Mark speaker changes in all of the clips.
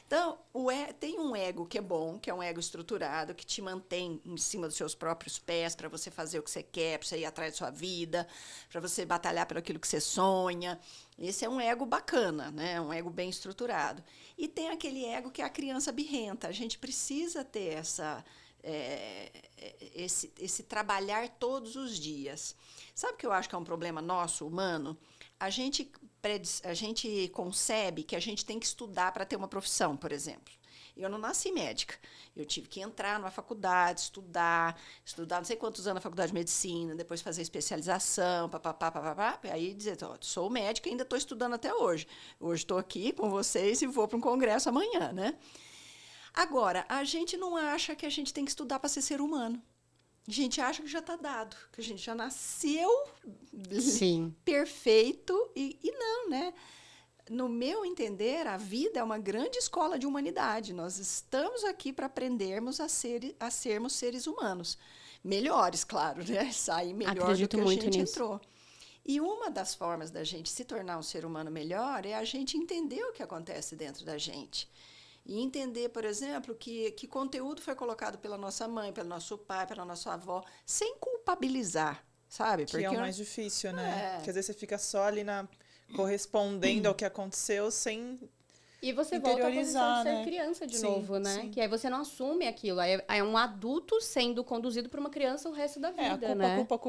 Speaker 1: Então, tem um ego que é bom, que é um ego estruturado, que te mantém em cima dos seus próprios pés para você fazer o que você quer, para você ir atrás da sua vida, para você batalhar por aquilo que você sonha. Esse é um ego bacana, né? Um ego bem estruturado. E tem aquele ego que é a criança birrenta. A gente precisa ter esse trabalhar todos os dias. Sabe o que eu acho que é um problema nosso, humano? A gente concebe que a gente tem que estudar para ter uma profissão, por exemplo. Eu não nasci médica. Eu tive que entrar numa faculdade, estudar não sei quantos anos na faculdade de medicina, depois fazer especialização, papapá, aí dizer, sou médica e ainda estou estudando até hoje. Hoje estou aqui com vocês e vou para um congresso amanhã, né? Agora, a gente não acha que a gente tem que estudar para ser humano. A gente acha que já está dado, que a gente já nasceu
Speaker 2: Sim.
Speaker 1: perfeito e não, né? No meu entender, a vida é uma grande escola de humanidade. Nós estamos aqui para aprendermos a sermos seres humanos. Melhores, claro, né? Sair melhor
Speaker 2: Acredito
Speaker 1: do que a
Speaker 2: muito
Speaker 1: gente
Speaker 2: nisso.
Speaker 1: entrou. E uma das formas da gente se tornar um ser humano melhor é a gente entender o que acontece dentro da gente. E entender, por exemplo, que conteúdo foi colocado pela nossa mãe, pelo nosso pai, pela nossa avó, sem culpabilizar, sabe?
Speaker 3: Que é o mais difícil, né? Porque às vezes você fica só ali correspondendo ao que aconteceu sem
Speaker 2: E você volta à posição de ser
Speaker 3: né?
Speaker 2: criança de
Speaker 3: Sim,
Speaker 2: novo, né?
Speaker 3: sim.
Speaker 2: Que aí você não assume aquilo. Aí é um adulto sendo conduzido por uma criança o resto da vida,
Speaker 3: a
Speaker 2: né?
Speaker 3: culpa,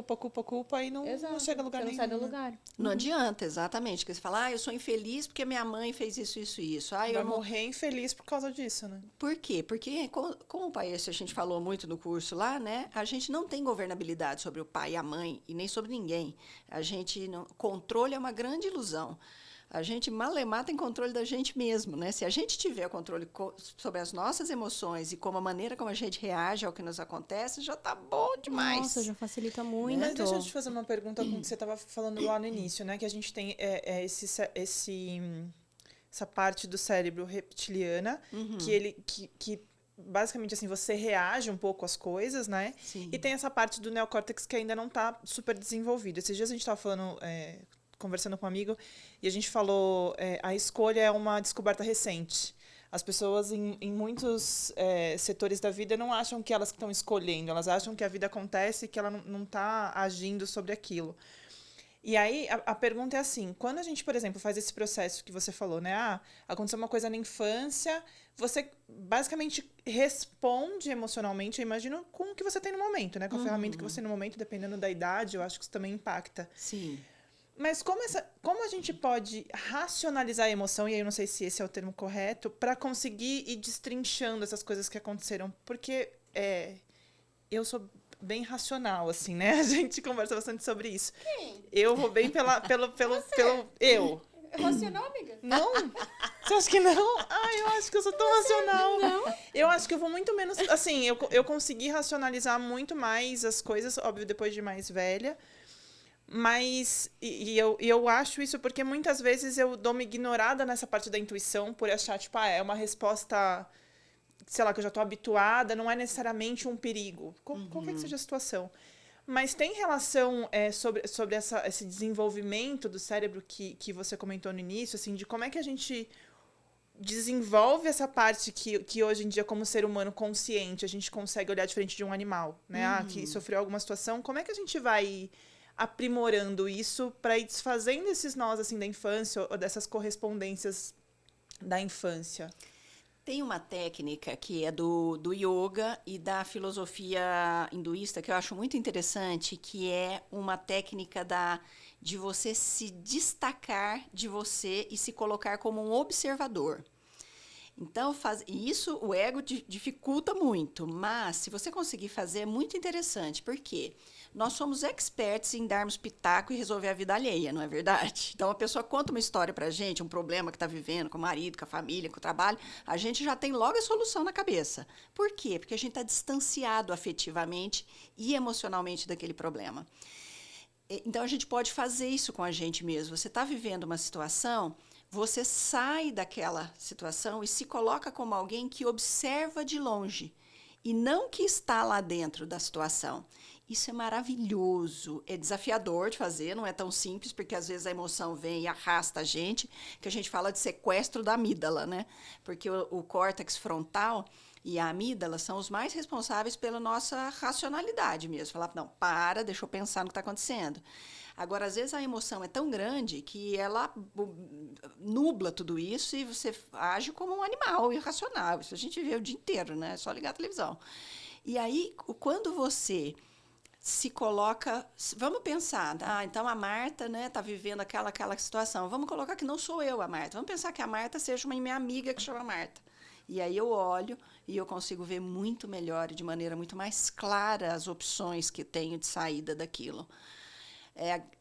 Speaker 3: e não chega a lugar
Speaker 2: você
Speaker 3: nenhum.
Speaker 2: não sai do lugar.
Speaker 1: Não adianta, exatamente. Porque você fala, eu sou infeliz porque minha mãe fez isso, isso e isso.
Speaker 3: Vai morrer infeliz por causa disso, né?
Speaker 1: Por quê? Porque, como o país, a gente falou muito no curso lá, né? A gente não tem governabilidade sobre o pai e a mãe, e nem sobre ninguém. Controle é uma grande ilusão. A gente, malemar, tem controle da gente mesmo, né? Se a gente tiver controle sobre as nossas emoções e como a maneira como a gente reage ao que nos acontece, já tá bom demais.
Speaker 2: Nossa, já facilita muito.
Speaker 3: Mas deixa eu te fazer uma pergunta com o que você estava falando lá no início, né? Que a gente tem essa parte do cérebro reptiliana, que basicamente, assim, você reage um pouco às coisas, né?
Speaker 1: Sim.
Speaker 3: E tem essa parte do neocórtex que ainda não está super desenvolvida. Esses dias a gente estava falando... conversando com um amigo, e a gente falou, a escolha é uma descoberta recente. As pessoas em muitos setores da vida não acham que elas estão escolhendo, elas acham que a vida acontece e que ela não está agindo sobre aquilo. E aí, a pergunta é assim, quando a gente, por exemplo, faz esse processo que você falou, né? Aconteceu uma coisa na infância, você basicamente responde emocionalmente, eu imagino, com o que você tem no momento, né? Com a ferramenta que você tem no momento, dependendo da idade, eu acho que isso também impacta.
Speaker 1: Sim.
Speaker 3: Mas como a gente pode racionalizar a emoção, e aí eu não sei se esse é o termo correto, para conseguir ir destrinchando essas coisas que aconteceram? Porque eu sou bem racional, assim, né? A gente conversa bastante sobre isso.
Speaker 2: Quem?
Speaker 3: Eu vou bem pelo eu.
Speaker 2: Racional, amiga?
Speaker 3: Não? Você acha que não? Eu acho que eu sou tão racional.
Speaker 2: Não.
Speaker 3: Eu acho que eu vou muito menos... Assim, eu consegui racionalizar muito mais as coisas, óbvio, depois de mais velha. Mas, eu acho isso porque muitas vezes eu dou uma ignorada nessa parte da intuição por achar, tipo, é uma resposta, sei lá, que eu já tô habituada, não é necessariamente um perigo, qualquer que seja a situação. Mas tem relação sobre esse desenvolvimento do cérebro que você comentou no início, assim, de como é que a gente desenvolve essa parte que hoje em dia, como ser humano consciente, a gente consegue olhar diferente de um animal, né? Que sofreu alguma situação, como é que a gente vai aprimorando isso para ir desfazendo esses nós assim da infância ou dessas correspondências da infância?
Speaker 1: Tem uma técnica que é do yoga e da filosofia hinduísta que eu acho muito interessante, que é uma técnica de você se destacar de você e se colocar como um observador. Então, isso o ego dificulta muito, mas se você conseguir fazer, é muito interessante, porque nós somos experts em darmos pitaco e resolver a vida alheia, não é verdade? Então, a pessoa conta uma história pra gente, um problema que está vivendo com o marido, com a família, com o trabalho, a gente já tem logo a solução na cabeça. Por quê? Porque a gente está distanciado afetivamente e emocionalmente daquele problema. Então, a gente pode fazer isso com a gente mesmo. Você está vivendo uma situação... Você sai daquela situação e se coloca como alguém que observa de longe e não que está lá dentro da situação. Isso é maravilhoso, é desafiador de fazer, não é tão simples, porque às vezes a emoção vem e arrasta a gente, que a gente fala de sequestro da amígdala, né? Porque o córtex frontal e a amígdala são os mais responsáveis pela nossa racionalidade mesmo. Falar, não, deixa eu pensar no que está acontecendo. Agora, às vezes a emoção é tão grande que ela nubla tudo isso e você age como um animal irracional. Isso a gente vê o dia inteiro, né? É só ligar a televisão. E aí, quando você se coloca, vamos pensar, então a Marta, né, tá vivendo aquela situação. Vamos colocar que não sou eu a Marta. Vamos pensar que a Marta seja uma minha amiga que chama Marta. E aí eu olho e eu consigo ver muito melhor e de maneira muito mais clara as opções que tenho de saída daquilo.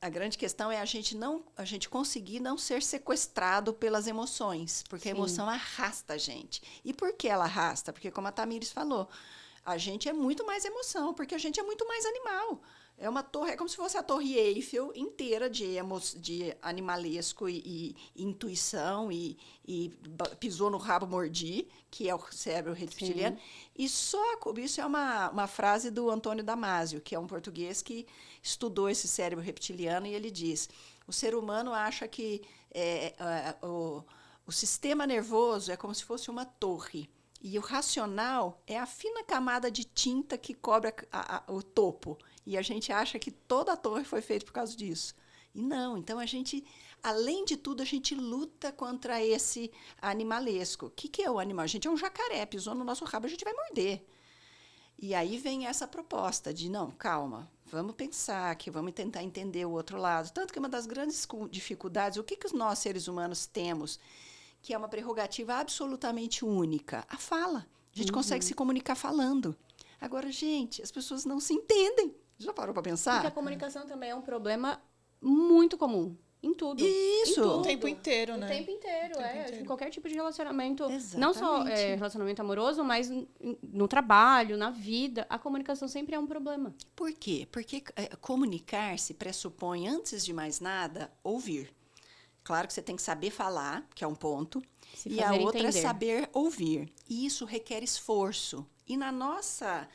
Speaker 1: A grande questão é a gente conseguir não ser sequestrado pelas emoções, porque a emoção arrasta a gente. E por que ela arrasta? Porque, como a Tamires falou, a gente é muito mais emoção, porque a gente é muito mais animal. É uma torre, é como se fosse a Torre Eiffel inteira de animalesco e intuição e pisou no rabo mordi, que é o cérebro reptiliano. E isso é uma frase do Antônio Damasio, que é um português que estudou esse cérebro reptiliano, e ele diz: o ser humano acha que o sistema nervoso é como se fosse uma torre. E o racional é a fina camada de tinta que cobre o topo. E a gente acha que toda a torre foi feita por causa disso. E não. Então, além de tudo, a gente luta contra esse animalesco. O que é o animal? A gente é um jacaré, pisou no nosso rabo, a gente vai morder. E aí vem essa proposta de, não, calma, vamos pensar aqui, vamos tentar entender o outro lado. Tanto que uma das grandes dificuldades, o que nós, seres humanos, temos, que é uma prerrogativa absolutamente única, a fala. A gente consegue se comunicar falando. Agora, gente, as pessoas não se entendem. Já parou para pensar?
Speaker 2: Porque a comunicação também é um problema muito comum. Em tudo.
Speaker 1: Isso.
Speaker 2: Em tudo.
Speaker 3: O tempo inteiro, né?
Speaker 2: O tempo inteiro, Acho que em qualquer tipo de relacionamento,
Speaker 1: Exatamente.
Speaker 2: não só relacionamento amoroso, mas no trabalho, na vida, a comunicação sempre é um problema.
Speaker 1: Por quê? Porque comunicar-se pressupõe, antes de mais nada, ouvir. Claro que você tem que saber falar, que é um ponto, e a outra é saber ouvir. E isso requer esforço. E na nossa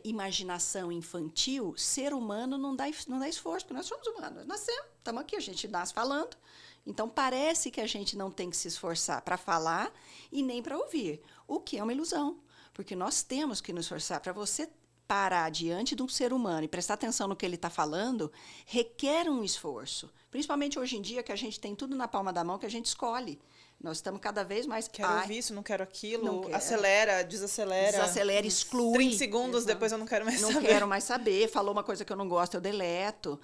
Speaker 1: imaginação infantil, ser humano não dá esforço, porque nós somos humanos. Nós nascemos, estamos aqui, a gente nasce falando. Então, parece que a gente não tem que se esforçar para falar e nem para ouvir, o que é uma ilusão. Porque nós temos que nos esforçar. Para você parar diante de um ser humano e prestar atenção no que ele está falando, requer um esforço. Principalmente hoje em dia, que a gente tem tudo na palma da mão, que a gente escolhe. Nós estamos cada vez mais...
Speaker 3: Quero ouvir isso, não quero aquilo.
Speaker 1: Não quero.
Speaker 3: Acelera, desacelera.
Speaker 1: Desacelera, exclui.
Speaker 3: 30 segundos, depois eu não quero mais saber.
Speaker 1: Não quero mais saber. Falou uma coisa que eu não gosto, eu deleto.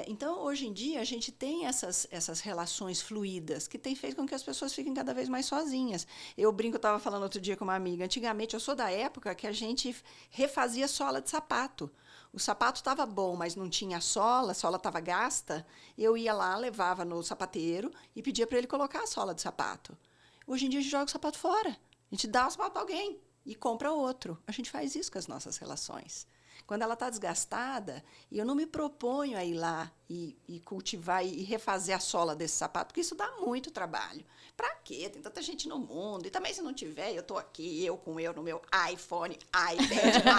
Speaker 1: Então, hoje em dia, a gente tem essas relações fluídas que tem feito com que as pessoas fiquem cada vez mais sozinhas. Eu estava falando outro dia com uma amiga. Antigamente, eu sou da época que a gente refazia sola de sapato. O sapato estava bom, mas não tinha sola, a sola estava gasta. Eu ia lá, levava no sapateiro e pedia para ele colocar a sola de sapato. Hoje em dia, a gente joga o sapato fora. A gente dá o sapato para alguém e compra outro. A gente faz isso com as nossas relações. Quando ela está desgastada, e eu não me proponho a ir lá e cultivar e refazer a sola desse sapato, porque isso dá muito trabalho. Pra quê? Tem tanta gente no mundo. E também, se não tiver, eu tô aqui, eu no meu iPhone, iPad,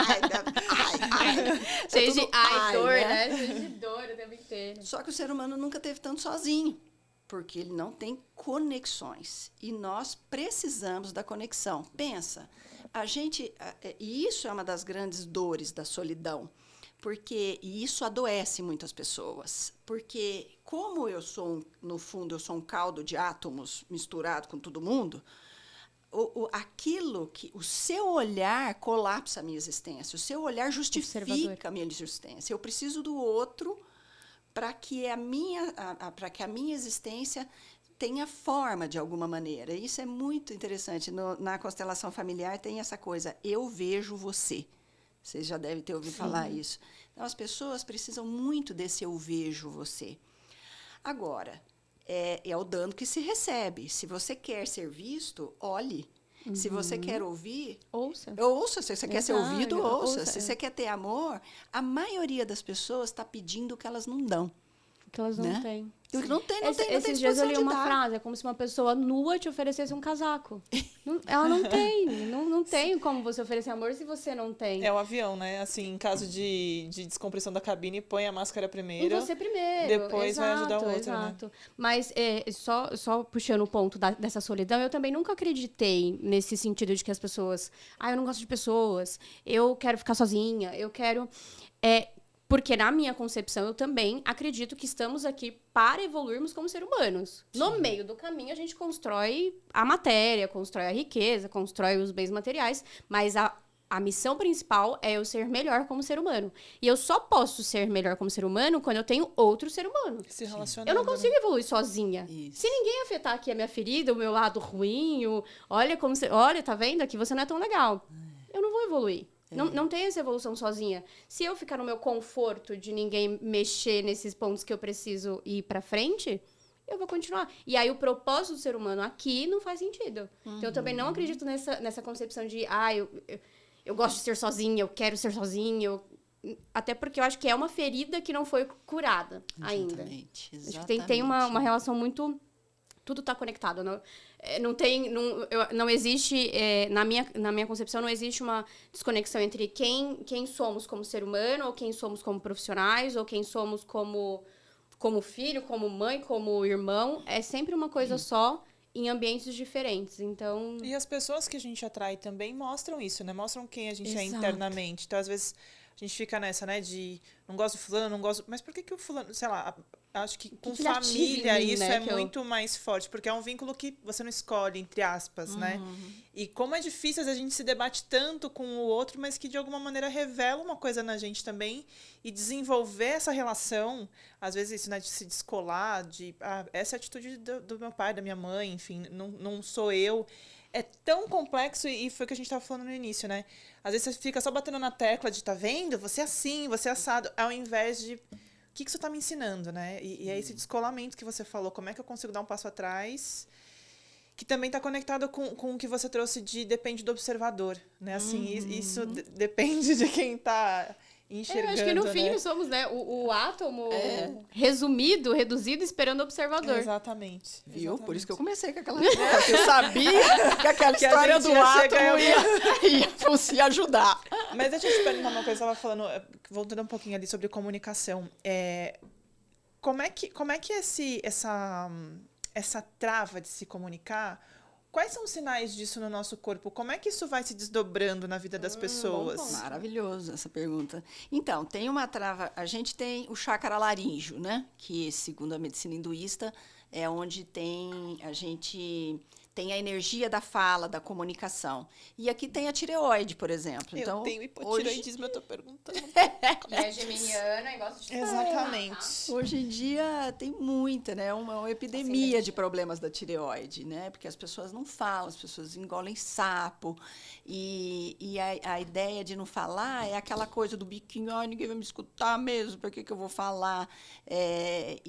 Speaker 2: Cheio de dor, né? Cheio de dor o tempo inteiro.
Speaker 1: Só que o ser humano nunca teve tanto sozinho, porque ele não tem conexões. E nós precisamos da conexão. Pensa, e isso é uma das grandes dores da solidão, e isso adoece muitas pessoas, porque como no fundo, eu sou um caldo de átomos misturado com todo mundo, o seu olhar colapsa a minha existência, o seu olhar justifica a minha existência. Eu preciso do outro para que a minha existência tenha forma de alguma maneira. Isso é muito interessante. Na constelação familiar tem essa coisa, eu vejo você. Vocês já devem ter ouvido falar isso. Então, as pessoas precisam muito desse eu vejo você. Agora, é o dano que se recebe. Se você quer ser visto, olhe. Se você quer ouvir,
Speaker 2: ouça.
Speaker 1: Se você quer ser ouvido, ouça. Se você quer ter amor, a maioria das pessoas está pedindo o que elas não dão.
Speaker 2: Que elas não
Speaker 1: Né?
Speaker 2: têm.
Speaker 1: Não tem
Speaker 2: Esses dias eu li
Speaker 1: disposição de
Speaker 2: uma
Speaker 1: dar.
Speaker 2: frase, é como se uma pessoa nua te oferecesse um casaco. Ela não tem, não tem como você oferecer amor se você não tem.
Speaker 3: É o avião, né? Assim, em caso de descompressão da cabine, põe a máscara
Speaker 2: Em
Speaker 3: primeiro.
Speaker 2: você primeiro.
Speaker 3: Depois vai ajudar o outro,
Speaker 2: exato. Mas só puxando o ponto dessa solidão, eu também nunca acreditei nesse sentido de que as pessoas... eu não gosto de pessoas, eu quero ficar sozinha, eu quero... Porque na minha concepção, eu também acredito que estamos aqui para evoluirmos como seres humanos. Sim. No meio do caminho, a gente constrói a matéria, constrói a riqueza, constrói os bens materiais, mas a missão principal é eu ser melhor como ser humano. E eu só posso ser melhor como ser humano quando eu tenho outro ser humano.
Speaker 3: Se relacionando,
Speaker 2: eu não consigo evoluir sozinha.
Speaker 1: Isso.
Speaker 2: Se ninguém afetar aqui a minha ferida, o meu lado ruim, olha, tá vendo? Aqui você não é tão legal. Eu não vou evoluir. Não tem essa evolução sozinha. Se eu ficar no meu conforto de ninguém mexer nesses pontos que eu preciso ir pra frente, eu vou continuar. E aí o propósito do ser humano aqui não faz sentido. Então eu também não acredito nessa concepção de eu gosto de ser sozinha, eu quero ser sozinha. Até porque eu acho que é uma ferida que não foi curada ainda.
Speaker 1: Exatamente.
Speaker 2: Acho que tem uma relação muito... Tudo está conectado. Não existe, na minha concepção, não existe uma desconexão entre quem somos como ser humano, ou quem somos como profissionais, ou quem somos como filho, como mãe, como irmão. É sempre uma coisa só, em ambientes diferentes. Então...
Speaker 3: E as pessoas que a gente atrai também mostram isso, né? Mostram quem a gente é
Speaker 2: Exato.
Speaker 3: internamente. Então, às vezes, a gente fica nessa, né? De não gosto do fulano, não gosto... Mas por que o fulano... Sei lá, acho que com família isso é muito mais forte. Porque é um vínculo que você não escolhe, entre aspas, né? E como é difícil, às vezes, a gente se debate tanto com o outro, mas que, de alguma maneira, revela uma coisa na gente também. E desenvolver essa relação, às vezes, isso, né? De se descolar, essa é a atitude do meu pai, da minha mãe, enfim, não sou eu. É tão complexo, e foi o que a gente estava falando no início, né? Às vezes você fica só batendo na tecla de, tá vendo? Você é assim, você é assado, ao invés de, o que isso tá me ensinando, né? E é esse descolamento que você falou, como é que eu consigo dar um passo atrás, que também está conectado com o que você trouxe de depende do observador, né? Assim, isso depende de quem está enxergando,
Speaker 2: eu acho que no fim
Speaker 3: né?
Speaker 2: somos, né, o átomo reduzido, esperando o observador.
Speaker 3: Exatamente.
Speaker 1: Viu?
Speaker 3: Exatamente.
Speaker 1: Por isso que eu comecei com aquela história. Porque eu sabia que aquela história do átomo ia ajudar.
Speaker 3: Mas deixa eu te perguntar uma coisa. Eu estava falando, voltando um pouquinho ali sobre comunicação. Como é que essa trava de se comunicar... Quais são os sinais disso no nosso corpo? Como é que isso vai se desdobrando na vida das pessoas?
Speaker 1: Maravilhoso essa pergunta. Então, tem uma trava... A gente tem o chakra laríngeo, né? Que, segundo a medicina hinduísta, é onde a gente tem a energia da fala, da comunicação. E aqui tem a tireoide, por exemplo. Então,
Speaker 3: eu tenho hipotireoidismo, eu tô perguntando.
Speaker 2: Que é geminiana e gosta de...
Speaker 3: Exatamente.
Speaker 1: Hoje em dia tem muita, né? Uma epidemia de problemas da tireoide, né? Porque as pessoas não falam, as pessoas engolem sapo. E a ideia de não falar é aquela coisa do biquinho, ninguém vai me escutar mesmo, por que eu vou falar? É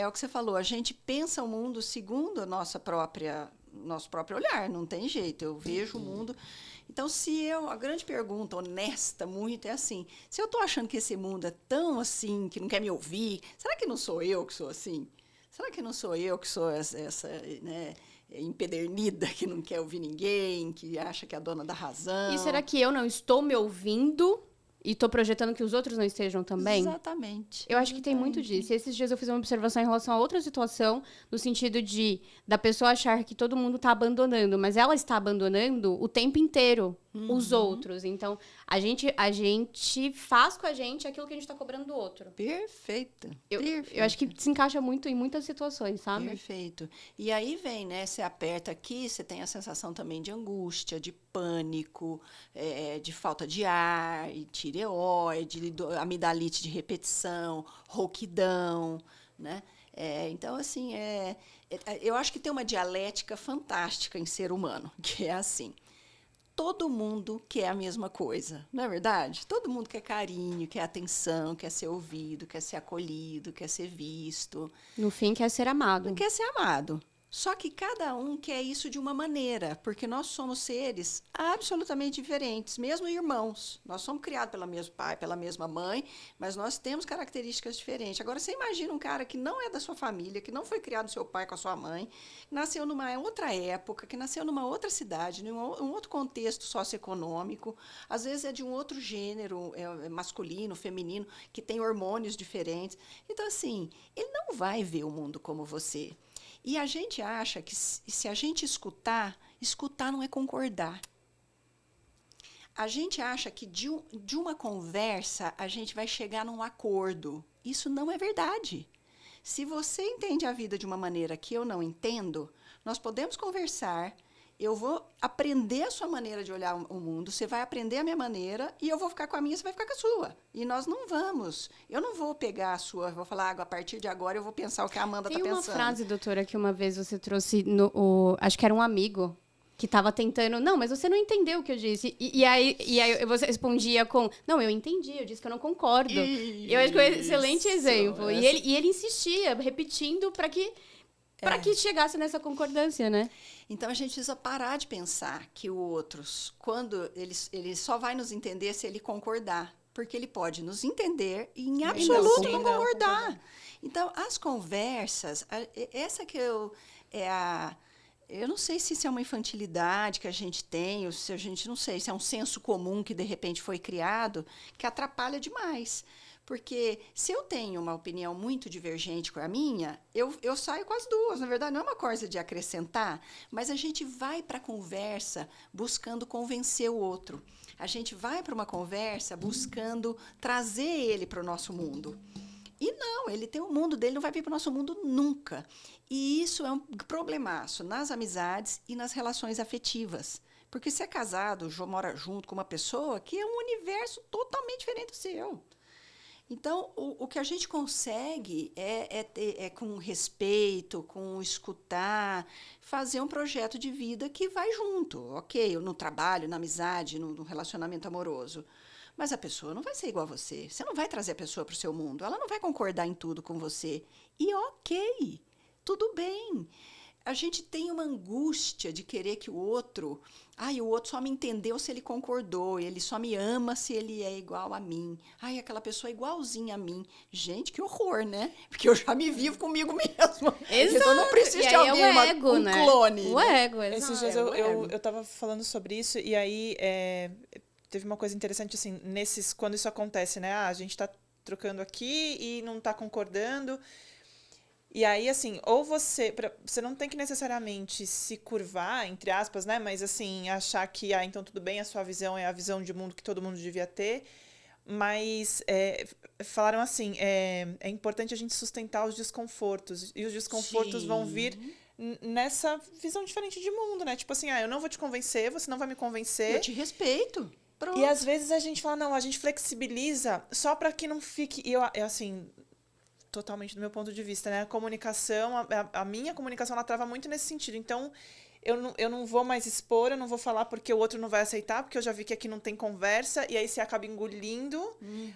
Speaker 1: o que você falou, a gente pensa o mundo segundo a nosso próprio olhar, não tem jeito, eu vejo o mundo. Então, a grande pergunta, honesta muito, é assim, se eu estou achando que esse mundo é tão assim, que não quer me ouvir, será que não sou eu que sou assim? Será que não sou eu que sou essa né, empedernida, que não quer ouvir ninguém, que acha que é a dona da razão?
Speaker 2: E será que eu não estou me ouvindo e estou projetando que os outros não estejam também?
Speaker 1: Exatamente.
Speaker 2: Eu acho que tem muito disso. E esses dias eu fiz uma observação em relação a outra situação, no sentido da pessoa achar que todo mundo está abandonando, mas ela está abandonando o tempo inteiro os outros. Então, a gente faz com a gente aquilo que a gente está cobrando do outro.
Speaker 1: Perfeito.
Speaker 2: Eu acho que se encaixa muito em muitas situações, sabe?
Speaker 1: Perfeito. E aí vem, né? Você aperta aqui, você tem a sensação também de angústia, de pânico, de falta de ar, tireoide, amidalite de repetição, rouquidão, né? Então, assim, eu acho que tem uma dialética fantástica em ser humano, que é assim. Todo mundo quer a mesma coisa, não é verdade? Todo mundo quer carinho, quer atenção, quer ser ouvido, quer ser acolhido, quer ser visto.
Speaker 2: No fim, quer ser amado.
Speaker 1: Quer ser amado. Só que cada um quer isso de uma maneira, porque nós somos seres absolutamente diferentes, mesmo irmãos. Nós somos criados pelo mesmo pai, pela mesma mãe, mas nós temos características diferentes. Agora, você imagina um cara que não é da sua família, que não foi criado com seu pai, com a sua mãe, que nasceu numa outra época, que nasceu numa outra cidade, num outro contexto socioeconômico, às vezes é de um outro gênero, masculino, feminino, que tem hormônios diferentes. Então, assim, ele não vai ver o mundo como você. E a gente acha que se a gente escutar não é concordar. A gente acha que de uma conversa a gente vai chegar num acordo. Isso não é verdade. Se você entende a vida de uma maneira que eu não entendo, nós podemos conversar, eu vou aprender a sua maneira de olhar o mundo, você vai aprender a minha maneira e eu vou ficar com a minha, você vai ficar com a sua. E nós não vamos. Eu não vou pegar a sua, vou falar, a partir de agora eu vou pensar o que a Amanda está pensando.
Speaker 2: Tem uma frase, doutora, que uma vez você trouxe, acho que era um amigo que estava tentando, não, mas você não entendeu o que eu disse. E aí você respondia com, não, eu entendi, eu disse que eu não concordo. Eu acho que é um excelente exemplo. E ele insistia, repetindo para que chegasse nessa concordância, né?
Speaker 1: Então, a gente precisa parar de pensar que o outro, quando ele só vai nos entender se ele concordar. Porque ele pode nos entender e, em absoluto, não concordar. Então, as conversas, essa que eu não sei se isso é uma infantilidade que a gente tem, ou se a gente, não sei, se é um senso comum que, de repente, foi criado, que atrapalha demais. Porque se eu tenho uma opinião muito divergente com a minha, eu saio com as duas. Na verdade, não é uma coisa de acrescentar, mas a gente vai para a conversa buscando convencer o outro. A gente vai para uma conversa buscando trazer ele para o nosso mundo. E não, ele tem o mundo dele, não vai vir para o nosso mundo nunca. E isso é um problemaço nas amizades e nas relações afetivas. Porque você é casado, mora junto com uma pessoa que é um universo totalmente diferente do seu. Então, o que a gente consegue é com respeito, com escutar, fazer um projeto de vida que vai junto, ok? No trabalho, na amizade, no relacionamento amoroso. Mas a pessoa não vai ser igual a você. Você não vai trazer a pessoa para o seu mundo. Ela não vai concordar em tudo com você. E ok, tudo bem. A gente tem uma angústia de querer que o outro só me entendeu se ele concordou, ele só me ama se ele é igual a mim. Aquela pessoa é igualzinha a mim. Gente, que horror, né? Porque eu já me vivo comigo mesma.
Speaker 2: Exato.
Speaker 1: Então eu não preciso de alguém,
Speaker 2: o ego,
Speaker 1: um clone.
Speaker 2: O ego, exato.
Speaker 3: Esses dias eu tava falando sobre isso e aí teve uma coisa interessante, assim, quando isso acontece, né? A gente tá trocando aqui e não tá concordando. E aí, assim, ou você não tem que necessariamente se curvar, entre aspas, né? Mas, assim, achar que, então tudo bem, a sua visão é a visão de mundo que todo mundo devia ter. Mas falaram assim, é importante a gente sustentar os desconfortos. E os desconfortos vão vir nessa visão diferente de mundo, né? Tipo assim, eu não vou te convencer, você não vai me convencer.
Speaker 1: Eu te respeito. Pronto.
Speaker 3: E às vezes a gente fala, não, a gente flexibiliza só para que não fique... E eu assim... Totalmente do meu ponto de vista, né? A comunicação, a minha comunicação, ela trava muito nesse sentido. Então, eu não vou mais expor, eu não vou falar porque o outro não vai aceitar, porque eu já vi que aqui não tem conversa, e aí você acaba engolindo,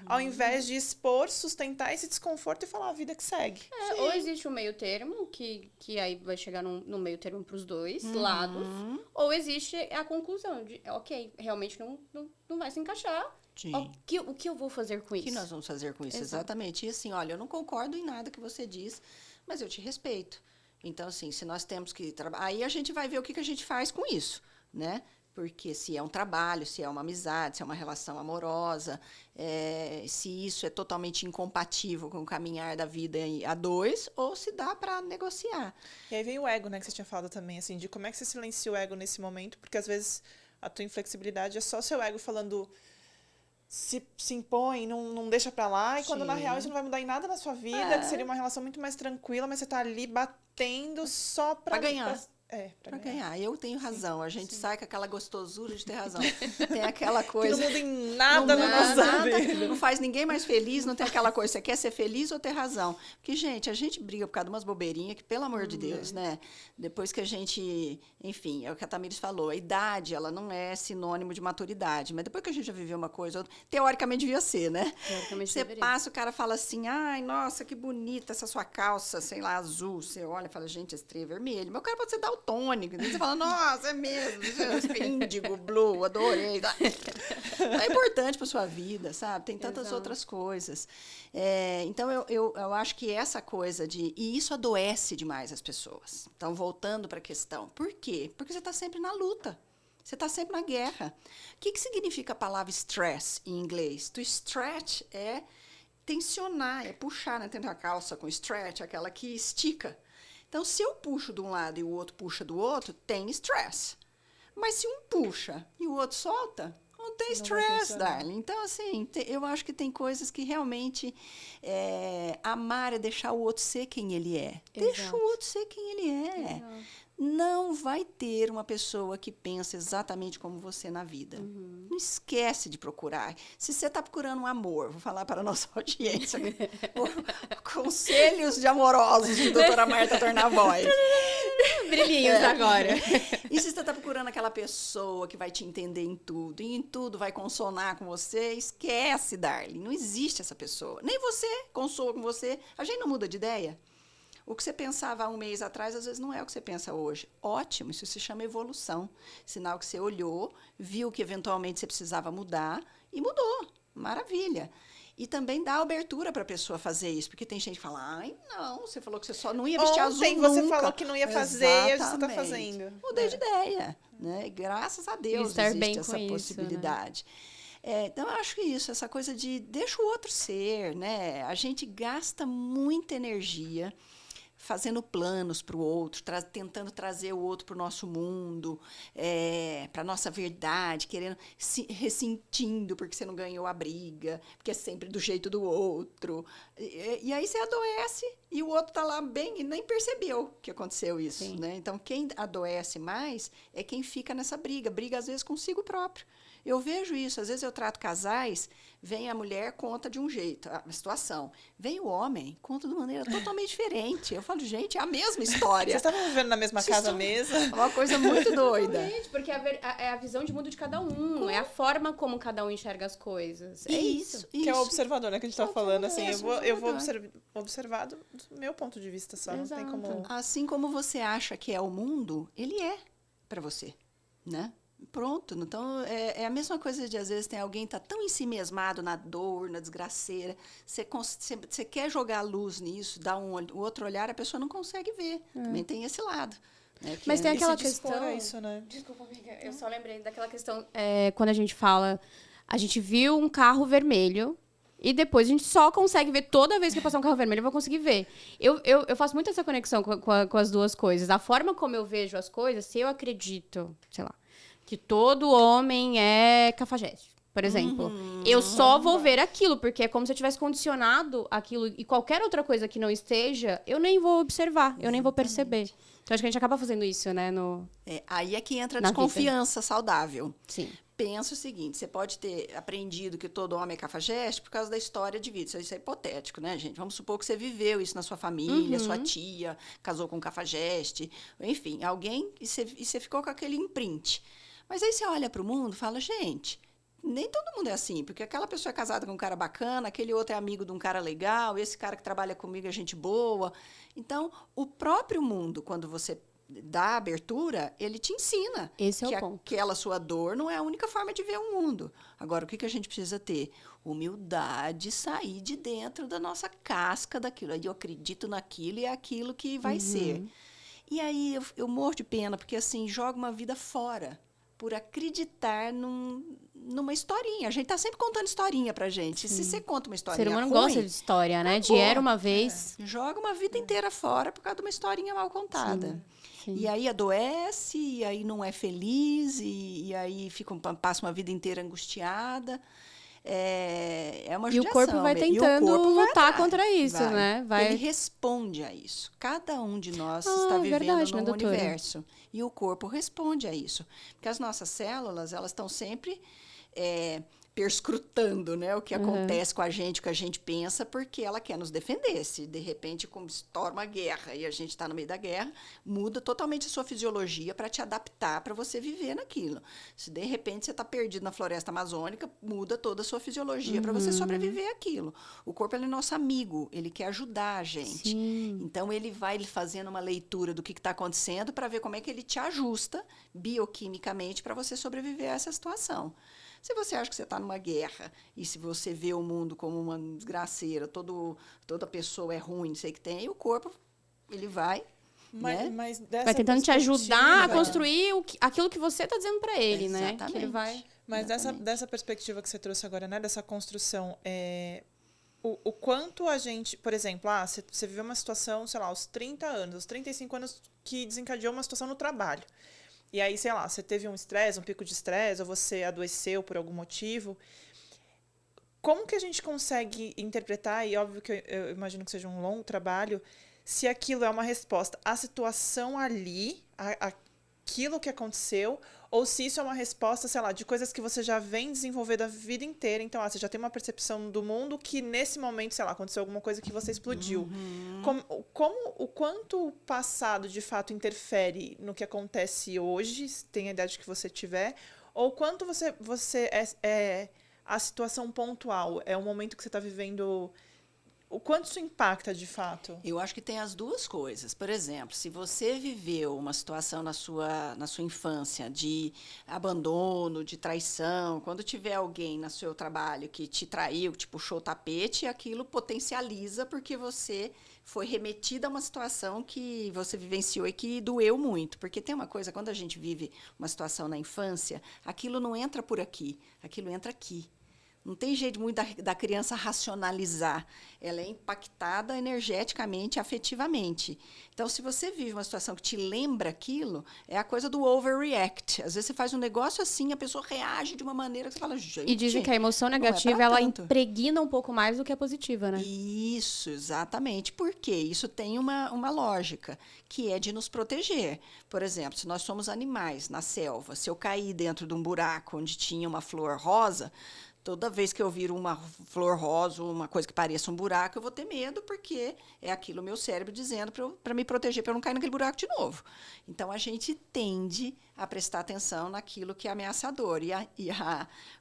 Speaker 3: ao invés de expor, sustentar esse desconforto e falar a vida que segue.
Speaker 2: Ou existe um meio termo, que aí vai chegar no meio termo para os dois lados, ou existe a conclusão de, ok, realmente não vai se encaixar. O que eu vou fazer com isso?
Speaker 1: O que nós vamos fazer com isso? Exatamente. E assim, olha, eu não concordo em nada que você diz, mas eu te respeito. Então, assim, se nós temos que trabalhar... Aí a gente vai ver o que a gente faz com isso, né? Porque se é um trabalho, se é uma amizade, se é uma relação amorosa, se isso é totalmente incompatível com o caminhar da vida a dois, ou se dá para negociar.
Speaker 3: E aí vem o ego, né, que você tinha falado também, assim, de como é que você silencia o ego nesse momento, porque às vezes a tua inflexibilidade é só seu ego falando... Se impõe, não deixa pra lá, e quando na real isso não vai mudar em nada na sua vida, que seria uma relação muito mais tranquila, mas você tá ali batendo só pra ganhar.
Speaker 1: Pra ganhar. Eu tenho razão. A gente sai com aquela gostosura de ter razão. Tem aquela coisa...
Speaker 3: Que não muda em nada na nossa vida.
Speaker 1: Não faz ninguém mais feliz, não tem aquela coisa. Você quer ser feliz ou ter razão? Porque, gente, a gente briga por causa de umas bobeirinhas que, pelo amor de Deus, né? Depois que a gente... Enfim, é o que a Tamires falou. A idade, ela não é sinônimo de maturidade. Mas depois que a gente já viveu uma coisa... Teoricamente devia ser, né?
Speaker 2: Teoricamente
Speaker 1: Você
Speaker 2: deveria.
Speaker 1: passa, o cara fala assim, ai, nossa, que bonita essa sua calça, sei lá, azul. Você olha e fala, gente, esse trem é vermelho. Mas o cara pode ser daltônico. Você fala, nossa, é mesmo. Índigo, blue, adorei. É importante para sua vida, sabe? Tem tantas outras coisas. Então, eu acho que essa coisa de... E isso adoece demais as pessoas. Então, voltando para a questão. Por quê? Porque você está sempre na luta. Você está sempre na guerra. O que significa a palavra stress em inglês? To stretch é tensionar, é puxar, né? Tem a calça com stretch, aquela que estica. Então, se eu puxo de um lado e o outro puxa do outro, tem stress. Mas se um puxa e o outro solta, não tem stress, darling. Então, assim, eu acho que tem coisas que realmente amar é deixar o outro ser quem ele é. Exato. Deixa o outro ser quem ele é. Exato. Não vai ter uma pessoa que pensa exatamente como você na vida. Não esquece de procurar. Se você está procurando um amor, vou falar para a nossa audiência, conselhos de amorosos de doutora Marta Tornavoy.
Speaker 2: Brilhinhos agora.
Speaker 1: E se você está procurando aquela pessoa que vai te entender em tudo, e em tudo vai consolar com você, esquece, darling. Não existe essa pessoa. Nem você consola com você. A gente não muda de ideia. O que você pensava há um mês atrás, às vezes, não é o que você pensa hoje. Ótimo, isso se chama evolução. Sinal que você olhou, viu que eventualmente você precisava mudar e mudou. Maravilha. E também dá abertura para a pessoa fazer isso, porque tem gente que fala, ai, não, você falou que você só não ia vestir azul nunca.
Speaker 3: Você falou que não ia fazer, e hoje você está fazendo.
Speaker 1: Mudei de ideia. Né? Graças a Deus
Speaker 2: estar
Speaker 1: existe
Speaker 2: bem
Speaker 1: essa
Speaker 2: com
Speaker 1: possibilidade. Isso, né? Então, eu acho que isso, essa coisa de deixa o outro ser, né? A gente gasta muita energia fazendo planos para o outro, tentando trazer o outro para o nosso mundo, para a nossa verdade, ressentindo porque você não ganhou a briga, porque é sempre do jeito do outro. E aí você adoece e o outro está lá bem e nem percebeu que aconteceu isso. Né? Então, quem adoece mais é quem fica nessa briga às vezes consigo próprio. Eu vejo isso, às vezes eu trato casais, vem a mulher, conta de um jeito, a situação. Vem o homem, conta de uma maneira totalmente diferente. Eu falo, gente, é a mesma história.
Speaker 3: Vocês estavam vivendo na mesma casa mesmo?
Speaker 1: É uma coisa muito doida.
Speaker 2: Exatamente, porque é a visão de mundo de cada um, é a forma como cada um enxerga as coisas. É isso.
Speaker 3: Que é o observador, né, que a gente tá falando. Assim, eu vou observar do meu ponto de vista só. Não tem como...
Speaker 1: Assim como você acha que é o mundo, ele é para você, né? Pronto, então é a mesma coisa de às vezes tem alguém que está tão ensimesmado na dor, na desgraceira, você quer jogar luz nisso, dar um outro olhar, a pessoa não consegue ver, também tem esse lado. Né,
Speaker 2: mas tem aquela questão...
Speaker 3: Isso, né?
Speaker 2: Desculpa, amiga, eu só lembrei daquela questão, quando a gente fala, a gente viu um carro vermelho, e depois a gente só consegue ver, toda vez que passar um carro vermelho, eu vou conseguir ver. Eu faço muito essa conexão com as duas coisas. A forma como eu vejo as coisas, se eu acredito, sei lá, que todo homem é cafajeste, por exemplo. Eu só vou ver aquilo, porque é como se eu tivesse condicionado aquilo, e qualquer outra coisa que não esteja, eu nem vou observar, eu nem vou perceber. Então, acho que a gente acaba fazendo isso, né?
Speaker 1: Aí é que entra a desconfiança saudável.
Speaker 2: Sim.
Speaker 1: Pensa o seguinte, você pode ter aprendido que todo homem é cafajeste por causa da história de vida. Isso é hipotético, né, gente? Vamos supor que você viveu isso na sua família, sua tia casou com um cafajeste, enfim, alguém, e você ficou com aquele imprint. Mas aí você olha para o mundo e fala, gente, nem todo mundo é assim, porque aquela pessoa é casada com um cara bacana, aquele outro é amigo de um cara legal, esse cara que trabalha comigo é gente boa. Então, o próprio mundo, quando você dá abertura, ele te ensina
Speaker 2: Esse é o ponto.
Speaker 1: Aquela sua dor não é a única forma de ver o mundo. Agora, o que a gente precisa ter? Humildade, sair de dentro da nossa casca daquilo. Aí eu acredito naquilo e é aquilo que vai ser. E aí eu morro de pena, porque assim, joga uma vida fora por acreditar numa historinha. A gente tá sempre contando historinha pra gente. Se você conta uma historinha ruim... O ser humano
Speaker 2: gosta de história, né? De era uma vez...
Speaker 1: Joga uma vida inteira fora por causa de uma historinha mal contada.
Speaker 2: Sim.
Speaker 1: E aí adoece, e aí não é feliz, e aí passa uma vida inteira angustiada. é uma
Speaker 2: E o
Speaker 1: judiação.
Speaker 2: corpo vai
Speaker 1: E o
Speaker 2: tentando
Speaker 1: corpo vai
Speaker 2: lutar
Speaker 1: atrás,
Speaker 2: contra isso,
Speaker 1: vai.
Speaker 2: né? Vai...
Speaker 1: Ele responde a isso. Cada um de nós está vivendo
Speaker 2: verdade, né,
Speaker 1: num
Speaker 2: doutora?
Speaker 1: universo. E o corpo responde a isso. Porque as nossas células, elas estão sempre perscrutando, né, o que acontece com a gente, o que a gente pensa, porque ela quer nos defender. Se, de repente, como estoura uma guerra e a gente está no meio da guerra, muda totalmente a sua fisiologia para te adaptar, para você viver naquilo. Se, de repente, você está perdido na floresta amazônica, muda toda a sua fisiologia para você sobreviver àquilo. O corpo, ele é nosso amigo, ele quer ajudar a gente.
Speaker 2: Sim.
Speaker 1: Então, ele vai fazendo uma leitura do que está acontecendo para ver como é que ele te ajusta bioquimicamente para você sobreviver a essa situação. Se você acha que você está numa guerra e se você vê o mundo como uma desgraceira, toda pessoa é ruim, não sei o que tem, e o corpo, ele vai...
Speaker 3: Mas dessa
Speaker 2: vai tentando te ajudar a
Speaker 3: perspectiva-
Speaker 2: construir aquilo que você está dizendo para ele, né?
Speaker 1: Exatamente.
Speaker 2: Que ele vai...
Speaker 3: Mas dessa perspectiva que você trouxe agora, né? Dessa construção, o quanto a gente... Por exemplo, você viveu uma situação, sei lá, aos 30 anos, aos 35 anos, que desencadeou uma situação no trabalho. E aí, sei lá, você teve um estresse, um pico de estresse, ou você adoeceu por algum motivo. Como que a gente consegue interpretar, e óbvio que eu imagino que seja um longo trabalho, se aquilo é uma resposta à situação ali, aquilo que aconteceu, ou se isso é uma resposta, sei lá, de coisas que você já vem desenvolvendo a vida inteira. Então, você já tem uma percepção do mundo que, nesse momento, sei lá, aconteceu alguma coisa que você explodiu. O quanto o passado, de fato, interfere no que acontece hoje, tem a idade que você tiver, ou quanto você é a situação pontual, é o momento que você está vivendo... O quanto isso impacta, de fato?
Speaker 1: Eu acho que tem as duas coisas. Por exemplo, se você viveu uma situação na sua infância de abandono, de traição, quando tiver alguém no seu trabalho que te traiu, que te puxou o tapete, aquilo potencializa porque você foi remetida a uma situação que você vivenciou e que doeu muito. Porque tem uma coisa, quando a gente vive uma situação na infância, aquilo não entra por aqui, aquilo entra aqui. Não tem jeito muito da criança racionalizar. Ela é impactada energeticamente, afetivamente. Então, se você vive uma situação que te lembra aquilo, é a coisa do overreact. Às vezes você faz um negócio assim, a pessoa reage de uma maneira que você fala, gente...
Speaker 2: E dizem que a emoção
Speaker 1: não é
Speaker 2: negativa,
Speaker 1: pra
Speaker 2: ela
Speaker 1: tanto.
Speaker 2: impregna um pouco mais do que a positiva, né?
Speaker 1: Isso, exatamente. Por quê? Isso tem uma lógica, que é de nos proteger. Por exemplo, se nós somos animais na selva, se eu cair dentro de um buraco onde tinha uma flor rosa... Toda vez que eu viro uma flor rosa, uma coisa que pareça um buraco, eu vou ter medo, porque é aquilo o meu cérebro dizendo para me proteger, para eu não cair naquele buraco de novo. Então, a gente tende a prestar atenção naquilo que é ameaçador.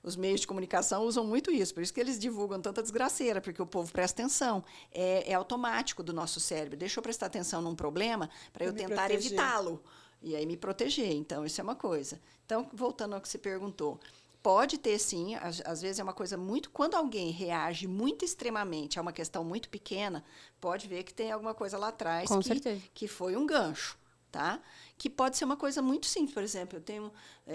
Speaker 1: Os meios de comunicação usam muito isso, por isso que eles divulgam tanta desgraceira, porque o povo presta atenção. É automático do nosso cérebro. Deixa eu prestar atenção num problema para eu tentar evitá-lo. E aí me proteger. Então, isso é uma coisa. Então, voltando ao que você perguntou. Pode ter, sim, às vezes é uma coisa muito... Quando alguém reage muito extremamente a uma questão muito pequena, pode ver que tem alguma coisa lá atrás que foi um gancho, tá? Que pode ser uma coisa muito simples. Por exemplo, eu tenho...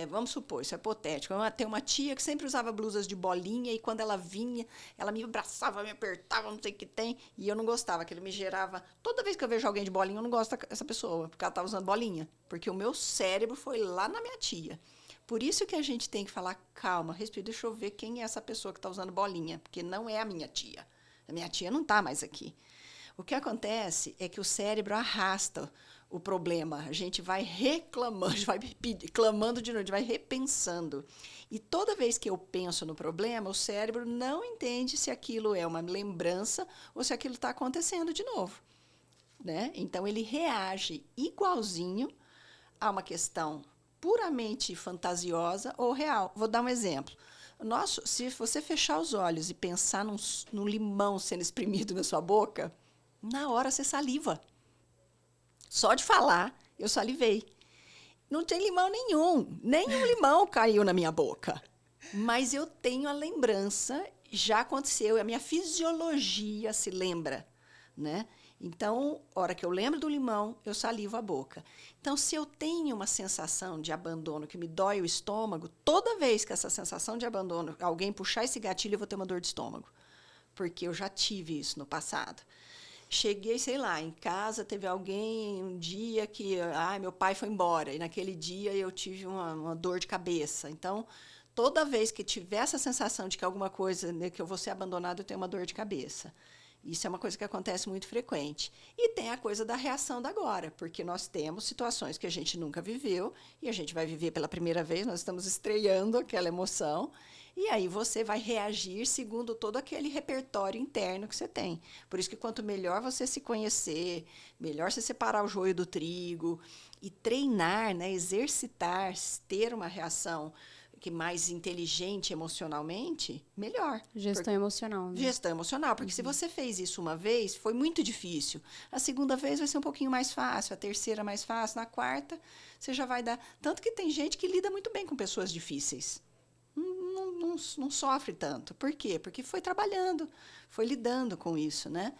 Speaker 1: vamos supor, isso é hipotético. Eu tenho uma tia que sempre usava blusas de bolinha e quando ela vinha, ela me abraçava, me apertava, não sei o que tem, e eu não gostava, que ele me gerava... Toda vez que eu vejo alguém de bolinha, eu não gosto dessa pessoa, porque ela estava usando bolinha. Porque o meu cérebro foi lá na minha tia. Por isso que a gente tem que falar, calma, respira, deixa eu ver quem é essa pessoa que está usando bolinha, porque não é a minha tia. A minha tia não está mais aqui. O que acontece é que o cérebro arrasta o problema. A gente vai reclamando, a gente vai clamando de novo, a gente vai repensando. E toda vez que eu penso no problema, o cérebro não entende se aquilo é uma lembrança ou se aquilo está acontecendo de novo, né? Então, ele reage igualzinho a uma questão puramente fantasiosa ou real. Vou dar um exemplo. Se você fechar os olhos e pensar num limão sendo espremido na sua boca, na hora você saliva. Só de falar, eu salivei. Não tem limão nenhum limão caiu na minha boca. Mas eu tenho a lembrança, já aconteceu, a minha fisiologia se lembra, né? Então, a hora que eu lembro do limão, eu salivo a boca. Então, se eu tenho uma sensação de abandono que me dói o estômago, toda vez que essa sensação de abandono, alguém puxar esse gatilho, eu vou ter uma dor de estômago. Porque eu já tive isso no passado. Cheguei, sei lá, em casa, teve alguém um dia que... meu pai foi embora. E naquele dia eu tive uma dor de cabeça. Então, Toda vez que tiver essa sensação de que alguma coisa, né, que eu vou ser abandonado, eu tenho uma dor de cabeça. Isso é uma coisa que acontece muito frequente. E tem a coisa da reação da agora, porque nós temos situações que a gente nunca viveu e a gente vai viver pela primeira vez, nós estamos estreando aquela emoção, e aí você vai reagir segundo todo aquele repertório interno que você tem. Por isso que quanto melhor você se conhecer, melhor você separar o joio do trigo e treinar, né, exercitar, ter uma reação que mais inteligente emocionalmente, melhor.
Speaker 2: Gestão emocional. Né?
Speaker 1: Gestão emocional, porque se você fez isso uma vez, foi muito difícil. A segunda vez vai ser um pouquinho mais fácil, a terceira mais fácil, na quarta você já vai dar... Tanto que tem gente que lida muito bem com pessoas difíceis. Não sofre tanto. Por quê? Porque foi trabalhando, foi lidando com isso, né?